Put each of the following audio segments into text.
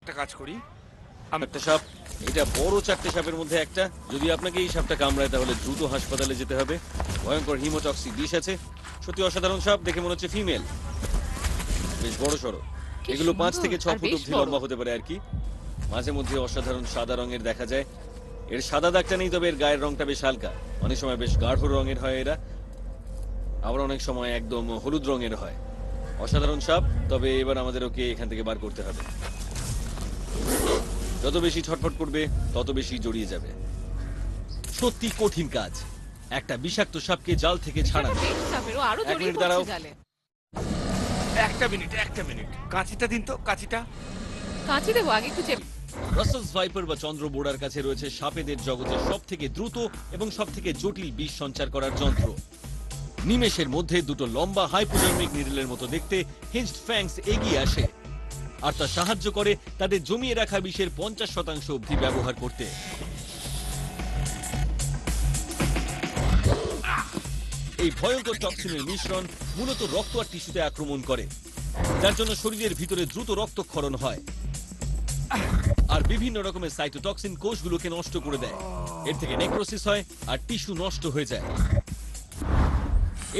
একটা কাজ করি, একটা সাপ, এটা বড় চারটে সাপের মধ্যে একটা। যদি আপনাকে এই সাপটা কামড়ায় তাহলে দ্রুত হাসপাতালে যেতে হবে। ভয়ঙ্কর হিমোটক্সিক বিষ আছে। সত্যি অসাধারণ সাপ, দেখে মনে হচ্ছে ফিমেল, বেশ বড় সড়ো। কি এগুলো 5 সুন্দর, থেকে 6 আর ফুট বেশ অব্দি বড়। লম্বা হতে পারে আর কি। মাঝে মধ্যে অসাধারণ সাদা রঙের দেখা যায়। এর সাদা দাগটা নেই, তবে এর গায়ের রংটা বেশ হালকা। অনেক সময় বেশ গাঢ় রঙের হয় এরা, আবার অনেক সময় একদম হলুদ রঙের হয়। অসাধারণ সাপ, তবে এবার আমাদের ওকে এখান থেকে বার করতে হবে। যত বেশি ছটফট করবে তত বেশি জড়িয়ে যাবে। সত্যি কঠিন কাজ, একটা বিষাক্ত সাপকে জাল থেকে ছাড়ানো। বেশ চাপের, ও আরো এক জড়িয়ে মিনিট দাঁড়াও। পড়ছে জালে। একটা মিনিট, কাঁচিটা দিন তো, কাঁচিটা। কাঁচি দেবো, আগে একটু চেপ। রাসেলস ভাইপার বা চন্দ্রবোড়ার কাছে রয়েছে সাপেদের জগতের সব থেকে দ্রুত এবং সব থেকে জটিল বিষ সঞ্চার করার যন্ত্র। নিমেষের মধ্যে দুটো লম্বা হাইপোডার্মিক নিডলের মতো দেখতে হিঞ্জড ফ্যাংস এগিয়ে আসে, আর তা সাহায্য করে তাদের জমিয়ে রাখা বিষের 50% অবধি ব্যবহার করতে। এই ভয়ঙ্কর টক্সিনের মিশ্রণ মূলত রক্ত আর টিস্যুতে আক্রমণ করে, যার জন্য শরীরের ভিতরে দ্রুত রক্তক্ষরণ হয় আর বিভিন্ন রকমের সাইটোটক্সিন কোষগুলোকে নষ্ট করে দেয়। এর থেকে নেক্রোসিস হয় আর টিস্যু নষ্ট হয়ে যায়।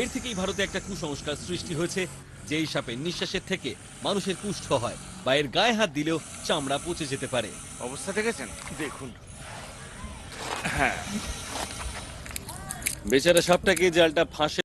এর থেকেই ভারতে একটা কুসংস্কার সৃষ্টি হয়েছে যে এই সাপের নিঃশ্বাসের থেকে মানুষের কুষ্ঠ হয়, বা এর গায়ে হাত দিলেও চামড়া পচে যেতে পারে। অবস্থা দেখেছেন, দেখুন। হ্যাঁ, বেচারা সাপটাকে জালটা ফাঁসে